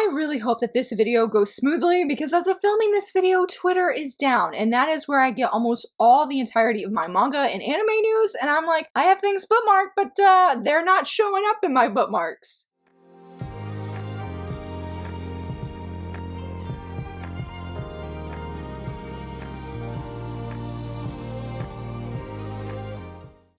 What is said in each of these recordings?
I really hope that this video goes smoothly because as of filming this video, Twitter is down, and that is where I get almost all the entirety of my manga and anime news, and I'm like, I have things bookmarked, but they're not showing up in my bookmarks.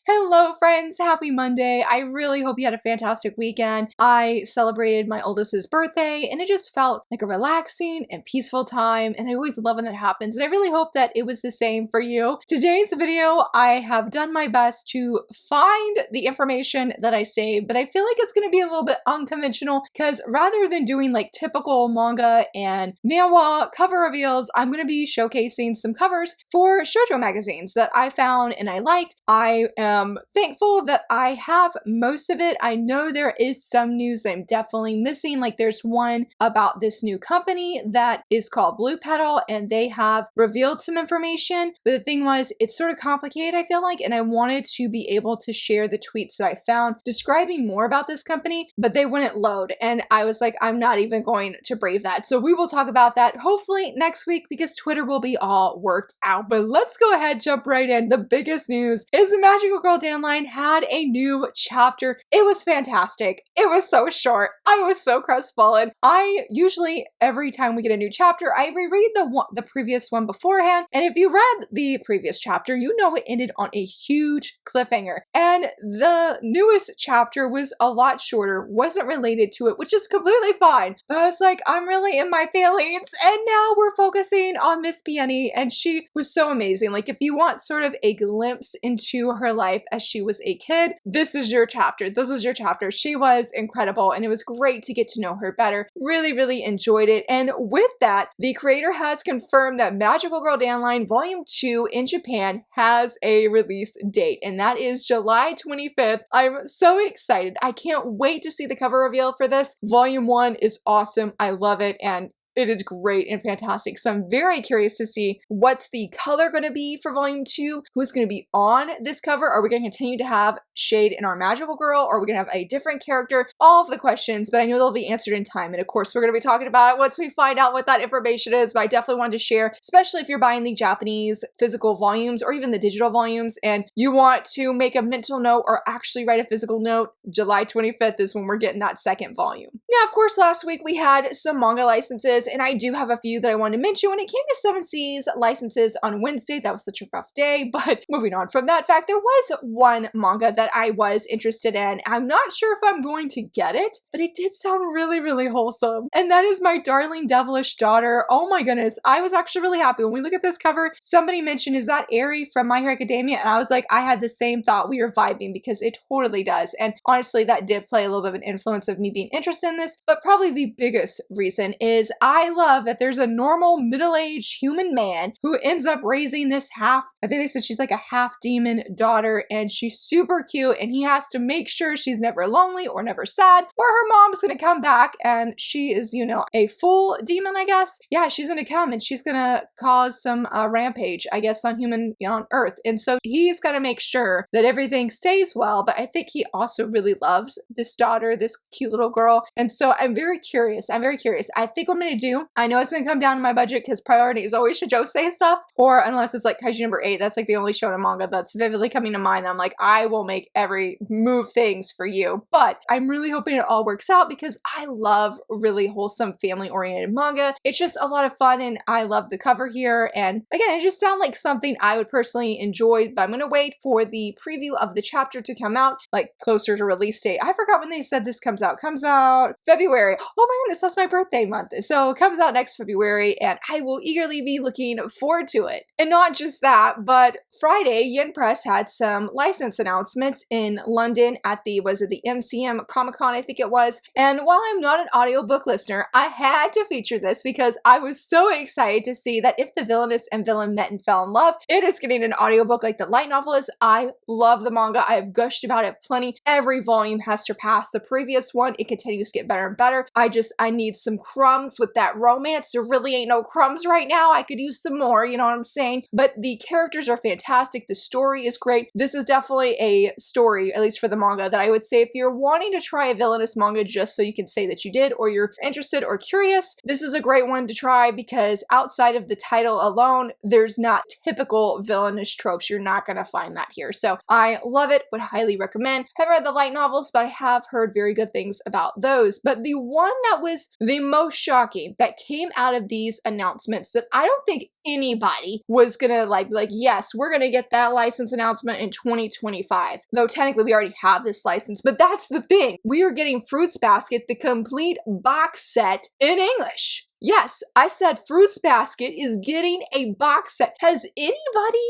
Hello friends, happy Monday. I really hope you had a fantastic weekend. I celebrated my oldest's birthday and it just felt like a relaxing and peaceful time, and I always love when that happens, and I really hope that it was the same for you. Today's video, I have done my best to find the information that I saved, but I feel like it's going to be a little bit unconventional because rather than doing like typical manga and manhwa cover reveals, I'm going to be showcasing some covers for shoujo magazines that I found and I liked. I am thankful that I have most of it. I know there is some news that I'm definitely missing. Like there's one about this new company that is called Blue Petal, and they have revealed some information. But the thing was, it's sort of complicated, I feel like, and I wanted to be able to share the tweets that I found describing more about this company, but they wouldn't load. And I was like, I'm not even going to brave that. So we will talk about that hopefully next week because Twitter will be all worked out. But let's go ahead, jump right in. The biggest news is the Magical Girl Dandelion had a new chapter. It was fantastic. It was so short. I was so crestfallen. I usually, every time we get a new chapter, I reread the previous one beforehand. And if you read the previous chapter, you know it ended on a huge cliffhanger. And the newest chapter was a lot shorter, wasn't related to it, which is completely fine. But I was like, I'm really in my feelings. And now we're focusing on Miss Peony, and she was so amazing. Like if you want sort of a glimpse into her life as she was a kid, this is your chapter. This is your chapter. She was incredible, and it was great to get to know her better. Really, really enjoyed it. And with that, the creator has confirmed that Magical Girl Dandelion Volume 2 in Japan has a release date, and that is July 25th. I'm so excited. I can't wait to see the cover reveal for this. Volume 1 is awesome. I love it, and it is great and fantastic. So I'm very curious to see what's the color going to be for Volume 2, who's going to be on this cover. Are we going to continue to have Shade in our Magical Girl, or are we going to have a different character? All of the questions, but I know they'll be answered in time. And of course, we're going to be talking about it once we find out what that information is, but I definitely wanted to share, especially if you're buying the Japanese physical volumes or even the digital volumes, and you want to make a mental note or actually write a physical note, July 25th is when we're getting that second volume. Now, of course, last week we had some manga licenses, and I do have a few that I want to mention. When it came to 7 Seas licenses on Wednesday, that was such a rough day, but moving on from that fact, there was one manga that I was interested in. I'm not sure if I'm going to get it, but it did sound really, really wholesome, and that is My Darling Devilish Daughter. Oh my goodness, I was actually really happy. When we look at this cover, somebody mentioned, is that Eri from My Hero Academia? And I was like, I had the same thought. We were vibing because it totally does, and honestly, that did play a little bit of an influence of me being interested in this, but probably the biggest reason is I love that there's a normal middle-aged human man who ends up raising this I think they said she's like a half demon daughter, and she's super cute, and he has to make sure she's never lonely or never sad, or her mom's gonna come back and she is, you know, a full demon, I guess. Yeah, she's gonna come and she's gonna cause some rampage, I guess, on on Earth. And so he's gonna make sure that everything stays well, but I think he also really loves this daughter, this cute little girl. And so I'm very curious. I think what I'm gonna do, I know it's gonna come down to my budget because priority is always shoujo stuff, or unless it's like Kaiju number 8, that's like the only shonen manga that's vividly coming to mind. I'm like, I will make every move things for you. But I'm really hoping it all works out because I love really wholesome family-oriented manga. It's just a lot of fun, and I love the cover here. And again, it just sounds like something I would personally enjoy, but I'm gonna wait for the preview of the chapter to come out, like closer to release date. I forgot when they said this comes out. Comes out February. Oh my goodness, that's my birthday month. So it comes out next February, and I will eagerly be looking forward to it. And not just that, but Friday, Yen Press had some license announcements in London at the MCM Comic-Con, I think it was. And while I'm not an audiobook listener, I had to feature this because I was so excited to see that If the Villainess and Villain Met and Fell in Love, it is getting an audiobook like the light novel is. I love the manga. I have gushed about it plenty. Every volume has surpassed the previous one. It continues to get better and better. I need some crumbs with that romance. There really ain't no crumbs right now. I could use some more, you know what I'm saying? But the characters are fantastic. The story is great. This is definitely a story, at least for the manga, that I would say if you're wanting to try a villainous manga just so you can say that you did, or you're interested or curious, this is a great one to try because outside of the title alone, there's not typical villainous tropes. You're not going to find that here. So I love it, would highly recommend. Haven't read the light novels, but I have heard very good things about those. But the one that was the most shocking that came out of these announcements that I don't think anybody was gonna like, yes, we're gonna get that license announcement in 2025. Though technically we already have this license, but that's the thing. We are getting Fruits Basket, the complete box set in English. Yes, I said Fruits Basket is getting a box set. Has anybody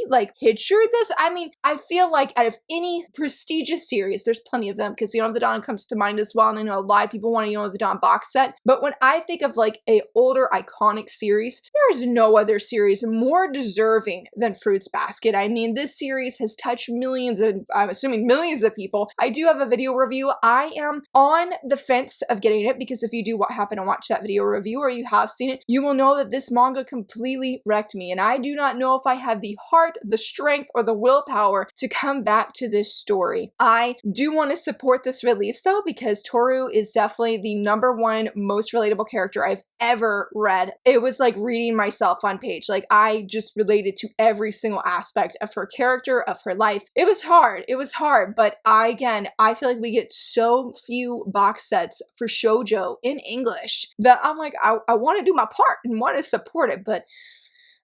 like pictured this? I mean, I feel like out of any prestigious series, there's plenty of them because Young of the Dawn comes to mind as well. And I know a lot of people want a Young of the Dawn box set. But when I think of like a older iconic series, there is no other series more deserving than Fruits Basket. I mean, this series has touched millions of, I'm assuming millions of people. I do have a video review. I am on the fence of getting it because if you do what happened and watch that video review or you have seen it, you will know that this manga completely wrecked me. And I do not know if I have the heart, the strength, or the willpower to come back to this story. I do want to support this release though, because Toru is definitely the #1 most relatable character I've ever read. It was like reading myself on page. Like I just related to every single aspect of her character, of her life. It was hard, but I feel like we get so few box sets for shoujo in English that I'm like, I want to do my part and want to support it, but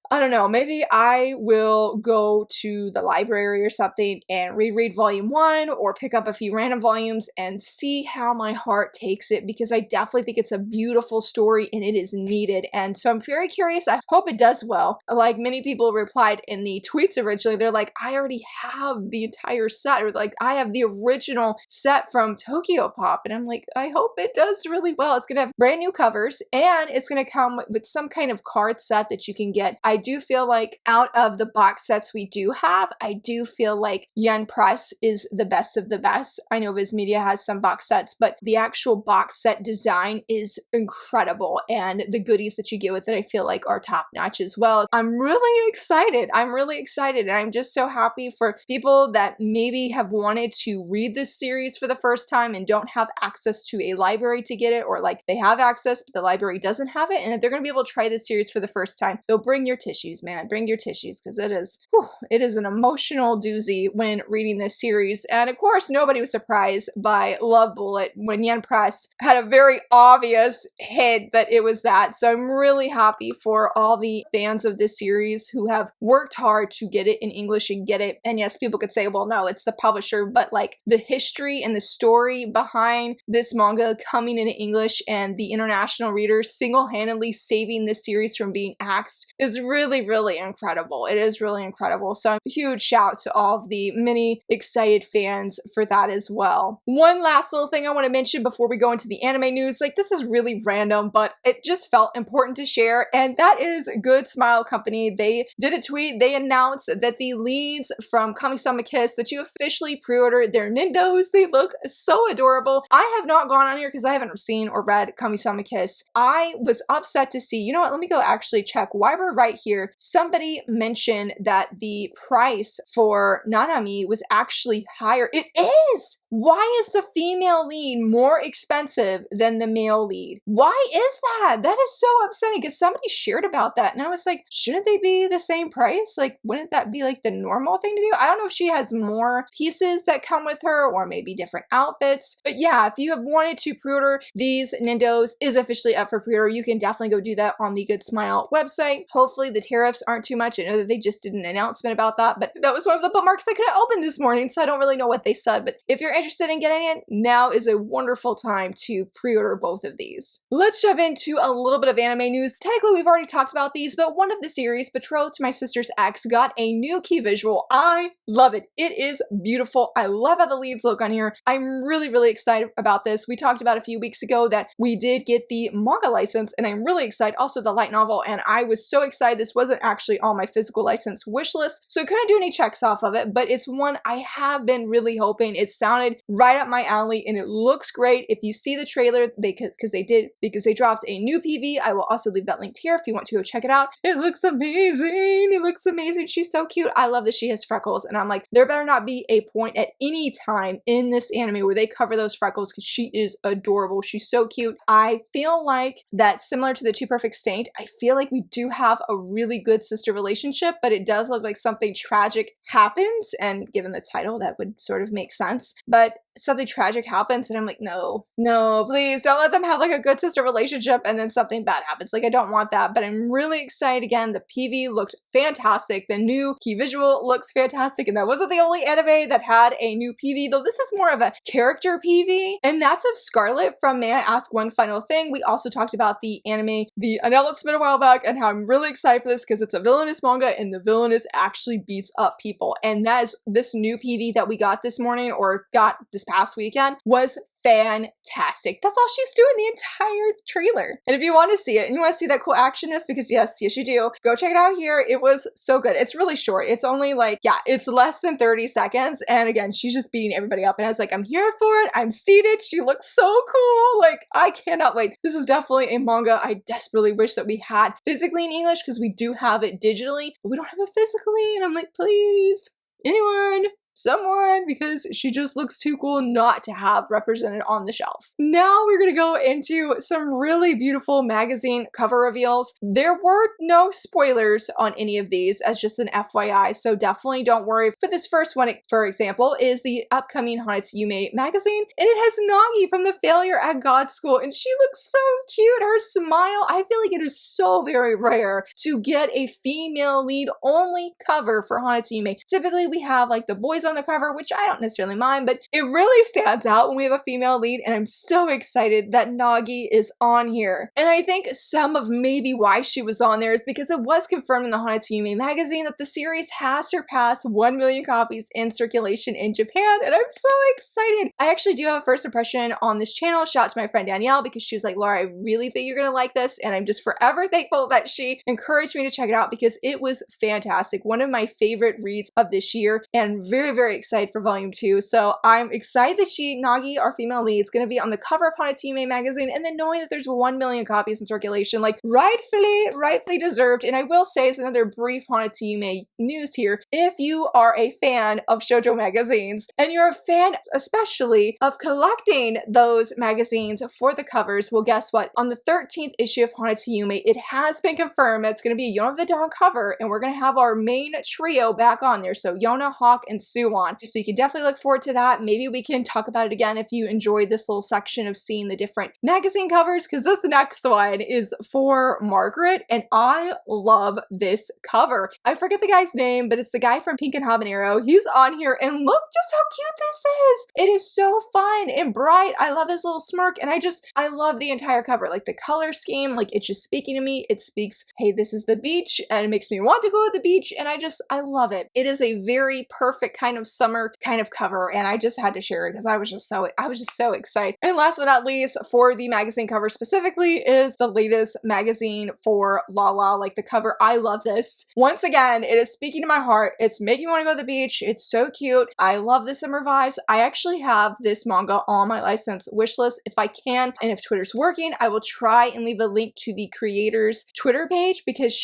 I don't know, maybe I will go to the library or something and reread volume 1 or pick up a few random volumes and see how my heart takes it because I definitely think it's a beautiful story and it is needed. And so I'm very curious. I hope it does well. Like many people replied in the tweets originally, they're like, I already have the entire set, or like, I have the original set from Tokyo Pop. And I'm like, I hope it does really well. It's going to have brand new covers and it's going to come with some kind of card set that you can get. I do feel like out of the box sets we do have, I do feel like Yen Press is the best of the best. I know Viz Media has some box sets, but the actual box set design is incredible and the goodies that you get with it I feel like are top notch as well. I'm really excited. And I'm just so happy for people that maybe have wanted to read this series for the first time and don't have access to a library to get it, or like they have access but the library doesn't have it, and if they're going to be able to try this series for the first time, they'll bring your tissues, man. Bring your tissues because it is an emotional doozy when reading this series. And of course, nobody was surprised by Love Bullet when Yen Press had a very obvious hint that it was that. So I'm really happy for all the fans of this series who have worked hard to get it in English and get it. And yes, people could say, well, no, it's the publisher, but like the history and the story behind this manga coming into English and the international readers single-handedly saving this series from being axed is really incredible. It is really incredible. So a huge shout to all of the many excited fans for that as well. One last little thing I want to mention before we go into the anime news, like this is really random, but it just felt important to share, and that is Good Smile Company. They did a tweet. They announced that the leads from Kamisama Kiss, that you officially pre-ordered their Nendos. They look so adorable. I have not gone on here because I haven't seen or read Kamisama Kiss. I was upset to see, you know what, let me go actually check why we're right here. Somebody mentioned that the price for Nanami was actually higher. It is! Why is the female lead more expensive than the male lead? Why is that? That is so upsetting because somebody shared about that and I was like, shouldn't they be the same price? Like, wouldn't that be like the normal thing to do? I don't know if she has more pieces that come with her or maybe different outfits. But yeah, if you have wanted to pre-order these, Nendos is officially up for pre-order. You can definitely go do that on the Good Smile website. Hopefully the tariffs aren't too much. I know that they just did an announcement about that, but that was one of the bookmarks I couldn't open this morning, so I don't really know what they said. But if you're interested in getting it, now is a wonderful time to pre-order both of these. Let's jump into a little bit of anime news. Technically, we've already talked about these, but one of the series, Betrothed to My Sister's Ex, got a new key visual. I love it. It is beautiful. I love how the leads look on here. I'm really excited about this. We talked about a few weeks ago that we did get the manga license, and I'm really excited. Also the light novel, and I was so excited. This wasn't actually on my physical license wish list, so I couldn't do any checks off of it, but it's one I have been really hoping. It sounded solid, right up my alley, and it looks great. If you see the trailer, because they dropped a new PV. I will also leave that linked here if you want to go check it out. It looks amazing. It looks amazing. She's so cute. I love that she has freckles, and I'm like, there better not be a point at any time in this anime where they cover those freckles, because she is adorable. She's so cute. I feel like that, similar to the Two Perfect Saint, I feel like we do have a really good sister relationship, but it does look like something tragic happens, and given the title, that would sort of make sense. But something tragic happens, and I'm like, no, please don't let them have like a good sister relationship and then something bad happens. Like, I don't want that. But I'm really excited. Again, the PV looked fantastic. The new key visual looks fantastic, and that wasn't the only anime that had a new PV, though this is more of a character PV, and that's of Scarlet from May I Ask One Final Thing. We also talked about the anime, the announcement a while back, and how I'm really excited for this because it's a villainous manga, and the villainous actually beats up people. And that is this new PV that we got this morning, or got this past weekend, was fantastic. That's all she's doing the entire trailer. And if you want to see it and you want to see that cool actionness, because yes you do, go check it out here. It was so good. It's really short. It's only like, yeah, it's less than 30 seconds. And again, she's just beating everybody up. And I was like, I'm here for it. I'm seated. She looks so cool. Like, I cannot wait. This is definitely a manga I desperately wish that we had physically in English, because we do have it digitally, but we don't have it physically. And I'm like, please, anyone, someone, because she just looks too cool not to have represented on the shelf. Now we're gonna go into some really beautiful magazine cover reveals. There were no spoilers on any of these, as just an FYI, so definitely don't worry. For this first one, for example, is the upcoming Hanatsume magazine, and it has Nagi from the Failure at God School, and she looks so cute. Her smile, I feel like it is so very rare to get a female lead only cover for Hanatsume. Typically we have like the boys on the cover, which I don't necessarily mind, but it really stands out when we have a female lead, and I'm so excited that Nagi is on here. And I think some of maybe why she was on there is because it was confirmed in the Hanatsume magazine that the series has surpassed 1 million copies in circulation in Japan, and I'm so excited. I actually do have a first impression on this channel. Shout out to my friend Danielle, because she was like, Laura, I really think you're gonna like this, and I'm just forever thankful that she encouraged me to check it out, because it was fantastic. One of my favorite reads of this year, and very excited for volume 2. So I'm excited that Nagi, our female lead, is going to be on the cover of Hanatsume magazine, and then knowing that there's 1 million copies in circulation, like rightfully deserved. And I will say, as another brief Hanatsume news here, if you are a fan of shoujo magazines, and you're a fan especially of collecting those magazines for the covers, well, guess what? On the 13th issue of Hanatsume, it has been confirmed that it's going to be Yona the Dawn cover, and we're going to have our main trio back on there. So Yona, Hawk, and Suwon. So you can definitely look forward to that. Maybe we can talk about it again if you enjoyed this little section of seeing the different magazine covers, because this next one is for Margaret, and I love this cover. I forget the guy's name, but it's the guy from Pink and Habanero. He's on here, and look just how cute this is. It is so fun and bright. I love his little smirk, and I love the entire cover. Like, the color scheme, like, it's just speaking to me. It speaks, hey, this is the beach, and it makes me want to go to the beach, and I love it. It is a very perfect kind of summer kind of cover, and I just had to share it because I was just so excited. And last but not least, for the magazine cover specifically, is the latest magazine for Lala. Like, the cover, I love this. Once again, it is speaking to my heart. It's making me want to go to the beach. It's so cute. I love the summer vibes. I actually have this manga on my license wish list. If I can, and if Twitter's working, I will try and leave a link to the creator's Twitter page, because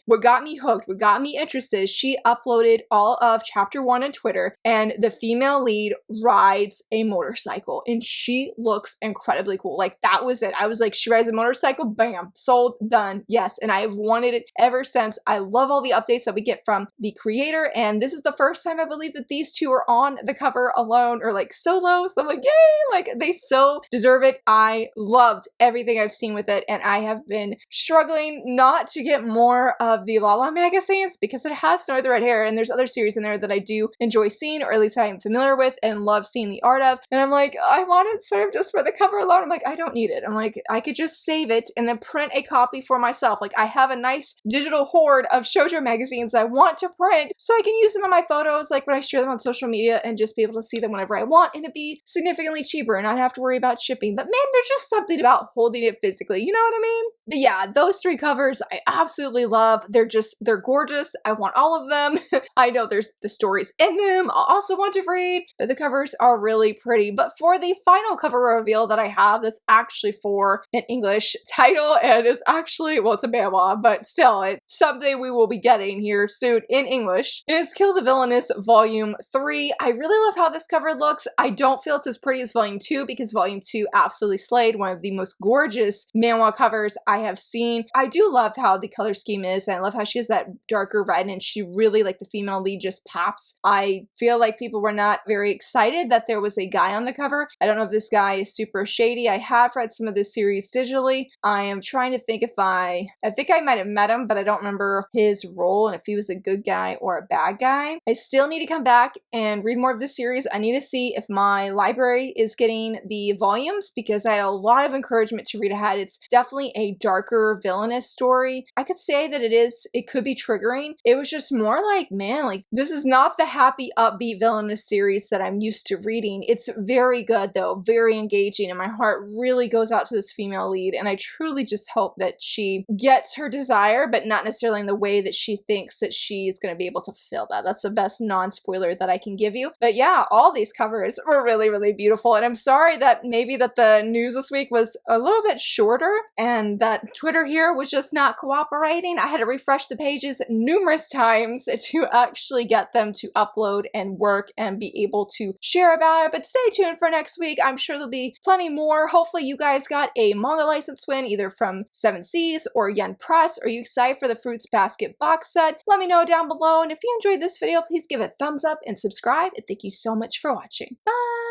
what got me hooked, what got me interested, she uploaded all of chapter 1 on Twitter, and the female lead rides a motorcycle, and she looks incredibly cool. Like, that was it. I was like, she rides a motorcycle, bam, sold, done, yes. And I have wanted it ever since. I love all the updates that we get from the creator, and this is the first time I believe that these two are on the cover alone, or like solo, so I'm like, yay, like, they so deserve it. I loved everything I've seen with it, and I have been struggling not to get more of the Lala magazines, because it has Snow the Red Hair, and there's other series in there that I do enjoy seeing, or at least I'm familiar with and love seeing the art of. And I'm like, I want it sort of just for the cover alone. I'm like, I don't need it. I'm like, I could just save it and then print a copy for myself. Like, I have a nice digital hoard of shoujo magazines I want to print, so I can use them in my photos, like when I share them on social media, and just be able to see them whenever I want, and it'd be significantly cheaper and not have to worry about shipping. But man, there's just something about holding it physically, you know what I mean? But yeah, those 3 covers I absolutely love. They're gorgeous. I want all of them. I know there's the stories in him. I also want to read, but the covers are really pretty. But for the final cover reveal that I have, that's actually for an English title, and it's actually, well, it's a manhwa, but still, it's something we will be getting here soon in English, is Kill the Villainess Volume 3. I really love how this cover looks. I don't feel it's as pretty as Volume 2 because Volume 2 absolutely slayed, one of the most gorgeous manhwa covers I have seen. I do love how the color scheme is, and I love how she has that darker red, and she really, like the female lead, just pops. I feel like people were not very excited that there was a guy on the cover. I don't know if this guy is super shady. I have read some of this series digitally. I am trying to think if I think I might have met him, but I don't remember his role and if he was a good guy or a bad guy. I still need to come back and read more of this series. I need to see if my library is getting the volumes because I had a lot of encouragement to read ahead. It's definitely a darker villainous story. I could say that it could be triggering. It was just more like, man, like this is not the happy, upbeat villainous series that I'm used to reading. It's very good though, very engaging, and my heart really goes out to this female lead, and I truly just hope that she gets her desire, but not necessarily in the way that she thinks that she's going to be able to fulfill that. That's the best non-spoiler that I can give you. But yeah, all these covers were really, really beautiful, and I'm sorry that maybe that the news this week was a little bit shorter and that Twitter here was just not cooperating. I had to refresh the pages numerous times to actually get them to upload and work and be able to share about it. But stay tuned for next week. I'm sure there'll be plenty more. Hopefully you guys got a manga license win either from 7 Seas or Yen Press. Are you excited for the Fruits Basket box set? Let me know down below. And if you enjoyed this video, please give it a thumbs up and subscribe. And thank you so much for watching. Bye!